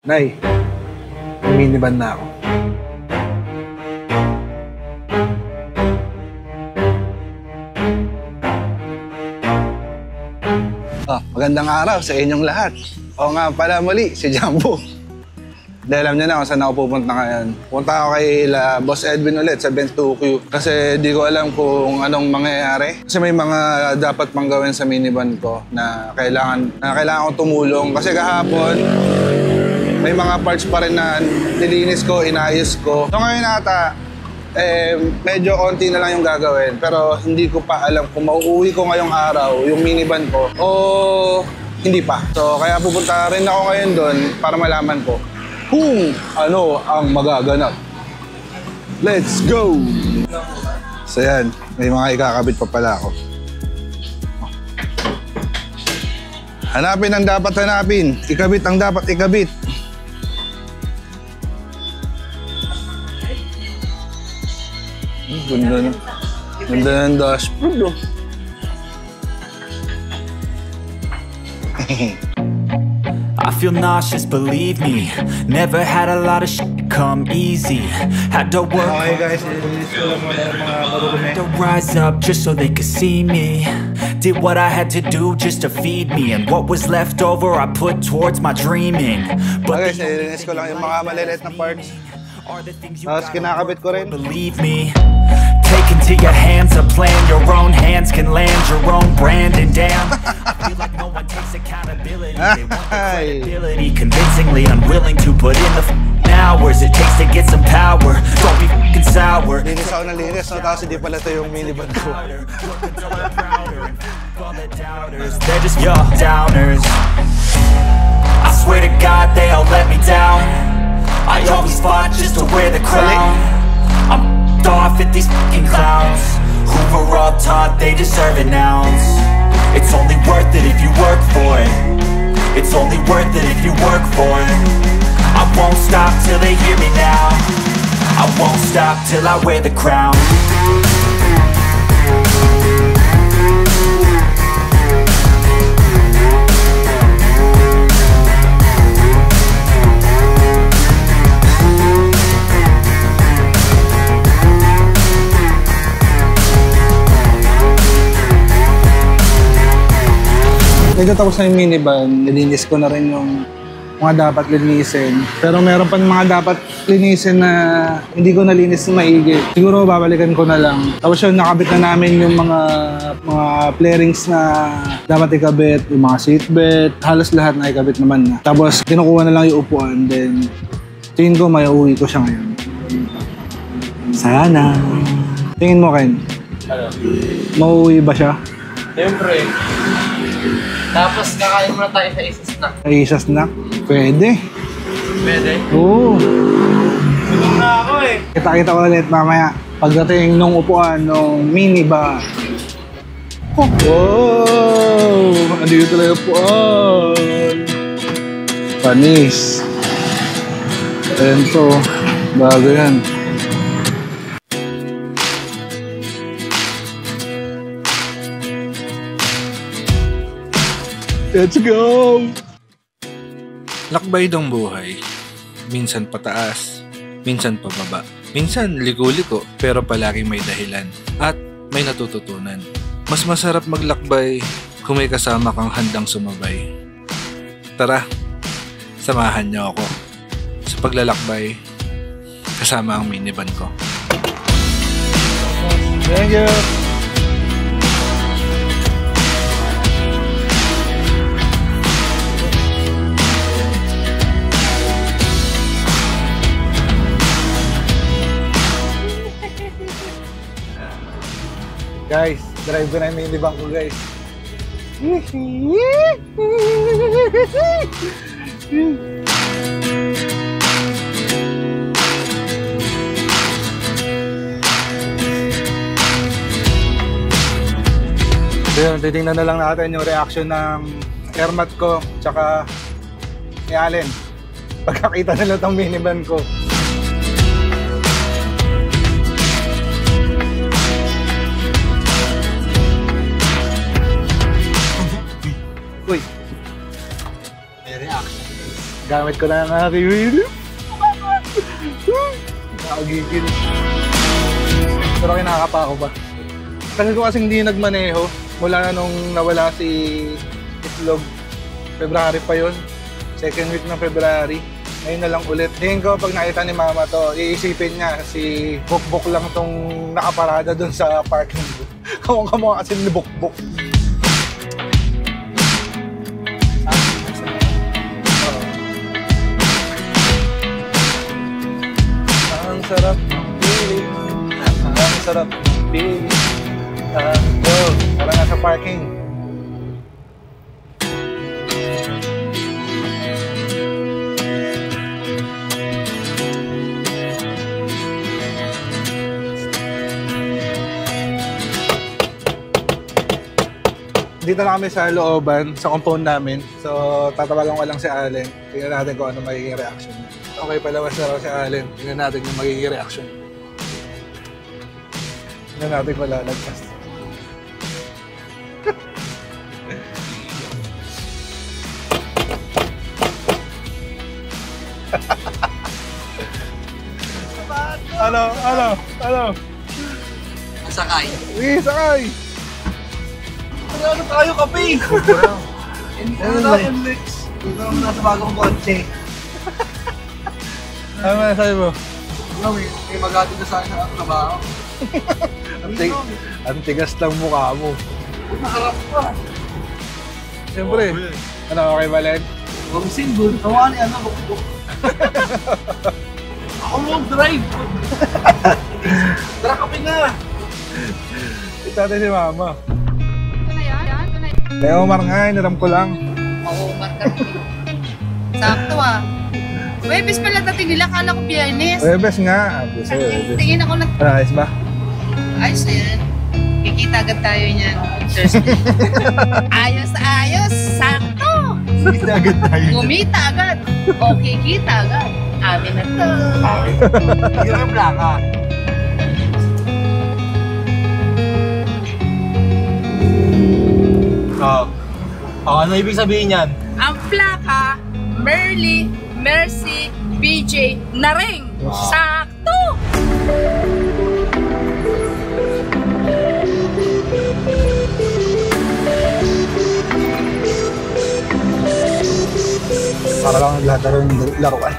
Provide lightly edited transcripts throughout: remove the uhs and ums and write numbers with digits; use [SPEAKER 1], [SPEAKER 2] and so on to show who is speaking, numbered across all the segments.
[SPEAKER 1] Nay, may minivan na ako. Magandang araw sa inyong lahat. O nga pala muli, si Jumbo. Dahil alam niyo na kung saan ako pupunta ngayon. Punta ako kay Boss Edwin ulit sa Benz 2Q. Kasi di ko alam kung anong mangyayari. Kasi may mga dapat pang gawin sa minivan ko na kailangan ko tumulong. Kasi kahapon, may mga parts pa rin na nilinis ko, inayos ko. So ngayon ata, medyo konti na lang yung gagawin. Pero hindi ko pa alam kung mauuwi ko ngayong araw yung minivan ko o hindi pa. So kaya pupunta rin ako ngayon doon para malaman ko kung ano ang magaganap. Let's go! So yan, may mga ikakabit pa pala ako. Hanapin ang dapat hanapin. Ikabit ang dapat ikabit. Ganda na. Ganda ng dashboard, oh.
[SPEAKER 2] I feel nauseous, believe me. Never had a lot of shit come easy. Had to work
[SPEAKER 1] guys,
[SPEAKER 2] to rise up just so they could see me. Did what I had to do just to feed me, and what was left over I put towards my dreaming. But
[SPEAKER 1] guys, nilinis ko lang yung mga maliliit na parts. Tapos kinakabit ko rin.
[SPEAKER 2] Believe me. Take into your hands a plan. Your own hands can land your own brand. And damn, I feel like no one takes accountability. They want the credibility, convincingly unwilling to put in the hours it takes to get some power. Don't be fucking sour.
[SPEAKER 1] Linis ako na linis, no? Tapos hindi pala ito yung minivan ko.
[SPEAKER 2] They're just your downers. I swear to God they all let me down. I always fought just to wear the crown. I'm off at these fucking clowns who were all taught they deserve an ounce. It's only worth it if you work for it. It's only worth it if you work for it. I won't stop till they hear me now. I won't stop till I wear the crown.
[SPEAKER 1] Medyo tapos na yung minivan, nilinis ko na rin yung mga dapat linisin. Pero meron pa mga dapat linisin na hindi ko nalinis na maigi. Siguro babalikan ko na lang. Tapos yun, nakabit na namin yung mga flarings na dapat ikabit, yung mga seatbelt, halos lahat na ikabit naman na. Tapos kinukuha na lang yung upuan, then tingin ko may uwi ko siya ngayon. Sana. Tingin mo, Ken?
[SPEAKER 3] Ano?
[SPEAKER 1] Mauwi ba siya?
[SPEAKER 3] Siyempre. Tapos kakain muna tayo sa isa snack.
[SPEAKER 1] Sa isa snack? Pwede.
[SPEAKER 3] Pwede?
[SPEAKER 1] Oo.
[SPEAKER 3] Gutom na ako eh.
[SPEAKER 1] Kita-kita ulit mamaya pagdating nung upuan nung minivan. Oh, wow! Andito talaga yung upuan. Panis. Ayan to. Bago yan. Let's go!
[SPEAKER 4] Lakbay ng buhay. Minsan pataas, minsan pababa. Minsan liko-liko pero palaging may dahilan at may natututunan. Mas masarap maglakbay kung may kasama kang handang sumabay. Tara, samahan niyo ako sa paglalakbay kasama ang minivan ko.
[SPEAKER 1] Thank you! Guys, drive ko na yung minivan ko, guys. So yun, titingnan na lang natin yung reaction ng airmat ko tsaka ni Allen pagkakita nila itong minivan ko. Uy! May reaction. Gamit ko na ang aking wheel. Nakagigil. Pero kinakapa ako ba? Kasi ko kasing hindi nagmaneho mula nung nawala si Itlog. February pa yun. Second week ng February. Ngayon na lang ulit. Tingin ko pag nakita ni Mama to, iisipin niya si Bukbuk lang tong nakaparada dun sa parking. Kamukha kasi ni Bukbuk. Ang sarap ng feeling. Ang sarap ng feeling. Tara na sa parking. Dito na kami sa looban, sa compound namin. So, tatawagan ko lang si Allen. Tingnan natin kung ano magiging reaction. Okay, palabas na raw si Allen. Tingnan natin yung magiging reaction. Tingnan natin kung lalagpas. Ano?
[SPEAKER 3] Sakay.
[SPEAKER 1] Sige, sakay!
[SPEAKER 3] Ano tayo, kape? Ano tayo, Lex? Ito ang nasa bagong kotse.
[SPEAKER 1] Ano masasabi mo?
[SPEAKER 3] May magati na sa akin ng trabaho.
[SPEAKER 1] Ang tigas ng mukha mo.
[SPEAKER 3] Nakarap pa.
[SPEAKER 1] Siyempre. Ano, okay ba, Len?
[SPEAKER 3] Huwag single. Tawa ni ano, bukbuk. Ako mo drive. Tara, kape na.
[SPEAKER 1] Ito natin si Mama.
[SPEAKER 5] Ito na yan?
[SPEAKER 1] Leo Omar nga, inaram ko lang.
[SPEAKER 5] Oo, marka. Sakto ah. Webes pala dating nila, kala ko Biyernes.
[SPEAKER 1] Webes nga. Webes.
[SPEAKER 5] Tingin ako na,
[SPEAKER 1] Ayos ba?
[SPEAKER 5] ayos na yan. Kikita agad tayo niyan. Thursday. Ayos. Sakto.
[SPEAKER 1] Kita agad tayo.
[SPEAKER 5] Gumita agad. Okay, kita agad. Amin na to.
[SPEAKER 3] Hirap lang ka. Ano ibig sabihin yan?
[SPEAKER 5] Ang plaka, Merly, Mercy, BJ, Naring. Sakto.
[SPEAKER 1] Para lang naglalaro ng laruan.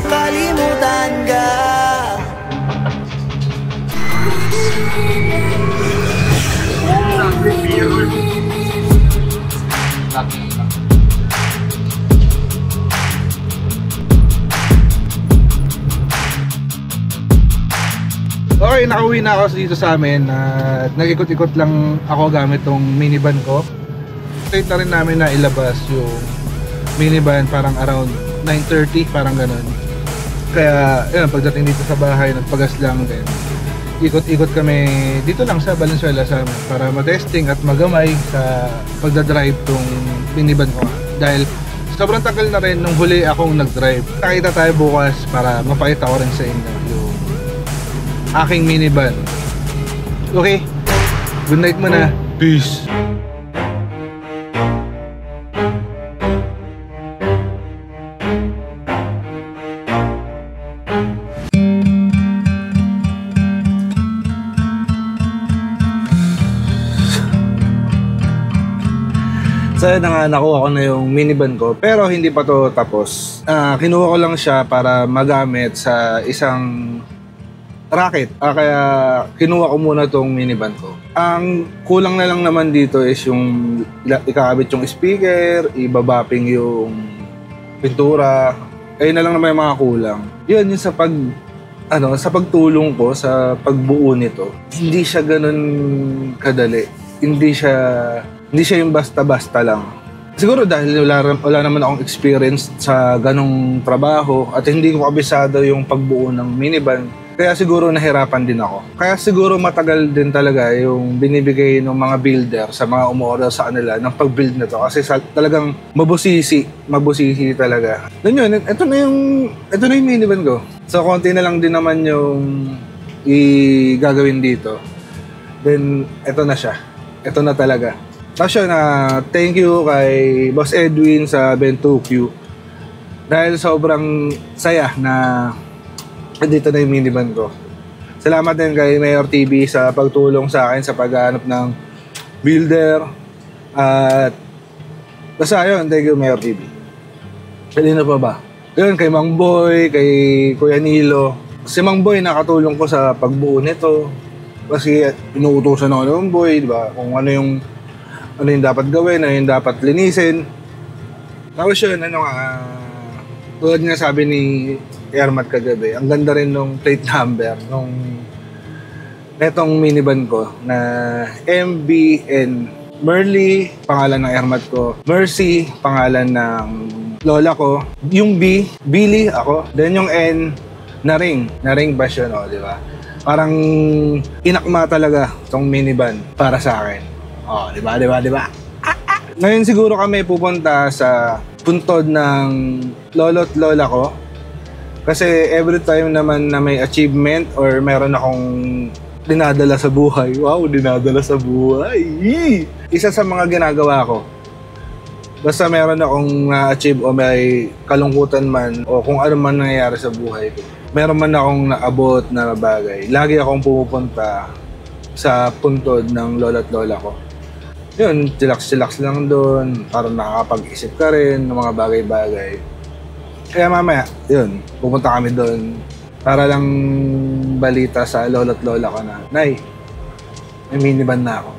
[SPEAKER 3] Kalimutan ka.
[SPEAKER 1] Okay, nakauwi na ako dito sa amin at nag-ikot-ikot lang ako gamit tong minivan ko. Straight na rin namin na ilabas yung minivan parang around 9:30, parang ganun. Kaya yun, pagdating dito sa bahay, nagpagas lang din. Ikot-ikot kami dito lang sa Valenzuela sa amin para matesting at magamay sa pagdadrive tong minivan ko. Dahil sobrang tagal na rin nung huli akong nag-drive. Nakita tayo bukas para mapakita ko rin sa inyo yung aking minivan. Okay, good night muna. Peace. So yun na nga, nakuha ko na yung minivan ko pero hindi pa to tapos. Kinuha ko lang siya para magamit sa isang racket. Kaya kinuha ko muna tong minivan ko. Ang kulang na lang naman dito is yung ikakabit yung speaker, ibabapping yung pintura. Ayun na lang naman yung mga kulang. Yun yung sa pagtulong ko sa pagbuo nito. Hindi siya ganun kadali. Hindi siya yung basta-basta lang. Siguro dahil wala naman akong experience sa ganong trabaho at hindi ko kabisado yung pagbuo ng minivan. Kaya siguro nahirapan din ako. Kaya siguro matagal din talaga yung binibigay ng mga builder sa mga umorder sa kanila ng pag-build na to. Kasi talagang mabusisi talaga. Then yun, ito na yung minivan ko. So konti na lang din naman yung gagawin dito. Then, eto na siya. Ito na talaga. Tapos yun, thank you kay Boss Edwin sa Ben2Q. Dahil sobrang saya na dito na yung minivan ko. Salamat din kay Mayor TV sa pagtulong sa akin sa paghahanap ng builder. At basta yun, thank you Mayor TV. Kanina pa ba? Yun, kay Mang Boy, kay Kuya Nilo. Si Mang Boy nakatulong ko sa pagbuo nito. Kasi inuutosan ako ng Mang Boy, di ba? Kung ano yung dapat gawin, ano yung dapat linisin. Tapos yun, tulad nga sabi ni Ermat kagabi, ang ganda rin nung plate number nung netong minivan ko na MBN. Merly, pangalan ng Ermat ko. Mercy, pangalan ng lola ko. Yung B, Billy ako. Then yung N, Naring. Naring ba siya, no? Di ba? Parang inakma talaga tong minivan para sa akin. Oh, di ba? Ngayon siguro kami pupunta sa puntod ng lolo't lola ko. Kasi every time naman na may achievement or meron akong dinadala sa buhay. Wow, dinadala sa buhay. Isa sa mga ginagawa ko. Basta meron akong na-achieve o may kalungkutan man o kung ano man nangyayari sa buhay ko. Meron man akong naabot na bagay. Lagi akong pumupunta sa puntod ng lola't lola ko. Yun, chillax lang doon. Parang nakakapag-isip ka rin ng mga bagay-bagay. Kaya mamaya, yun, pupunta kami doon para lang balita sa lola't lola ko na, Nay, may minivan na ako.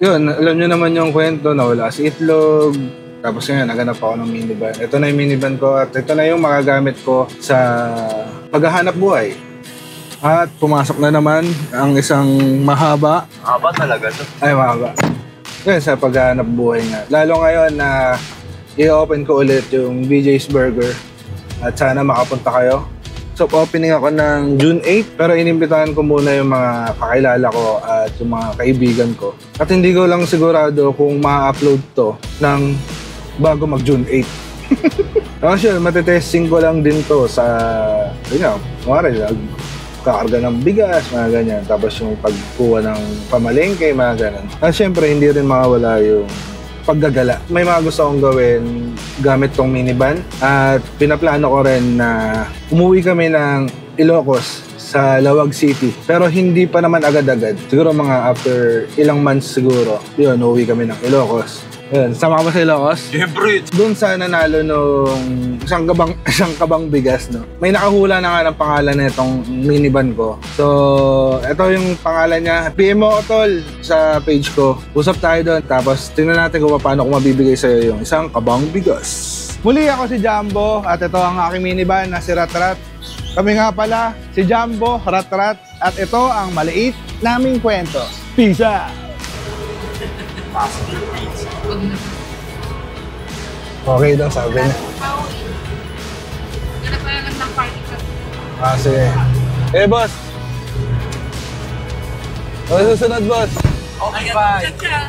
[SPEAKER 1] Yun, alam nyo naman yung kwento na wala si Itlog. Tapos ngayon, naganap ako ng minivan. Ito na yung minivan ko at ito na yung magagamit ko sa paghahanap buhay. At pumasok na naman ang isang mahaba.
[SPEAKER 3] Haba talaga to.
[SPEAKER 1] Ay, mahaba. Ngayon, sa paghahanap buhay nga. Lalo ngayon na i-open ko ulit yung BJ's Burger. At sana makapunta kayo. So, opening ako ng June 8. Pero inimbitahan ko muna yung mga kakilala ko at yung mga kaibigan ko. At hindi ko lang sigurado kung ma-upload to ng bago mag-June 8. Tapos yun, matitesting ko lang din to sa, kakarga ng bigas, mga ganyan. Tapos yung pagkuha ng pamalengke, mga ganyan. At syempre, hindi rin mawawala yung paggagala. May mga gusto akong gawin gamit tong minivan. At pinaplano ko rin na umuwi kami ng Ilocos sa Lawag City. Pero hindi pa naman agad-agad. Siguro mga after ilang months siguro. Yun, uuwi kami ng Ilocos. Yun, sama ka ba sa Ilocos?
[SPEAKER 3] Siyempre.
[SPEAKER 1] Doon sa nanalo nung isang kabang bigas, no? May nakahula na nga ng pangalan na itong minivan ko. So, ito yung pangalan niya. PM mo, tol, sa page ko. Usap tayo doon. Tapos, tingnan natin kung paano ko mabibigay sa'yo yung isang kabang bigas. Muli ako si Jumbo at ito ang aking minivan na si Ratrat. Kami nga pala, si Jumbo, Ratrat, at ito ang maliit naming kwento. Peace out! Okay daw, sabi niya.
[SPEAKER 5] Ganap pa lang ng party ka.
[SPEAKER 1] Sige. Boss! Ano susunod, boss?
[SPEAKER 3] Okay, bye.
[SPEAKER 5] Chat siya.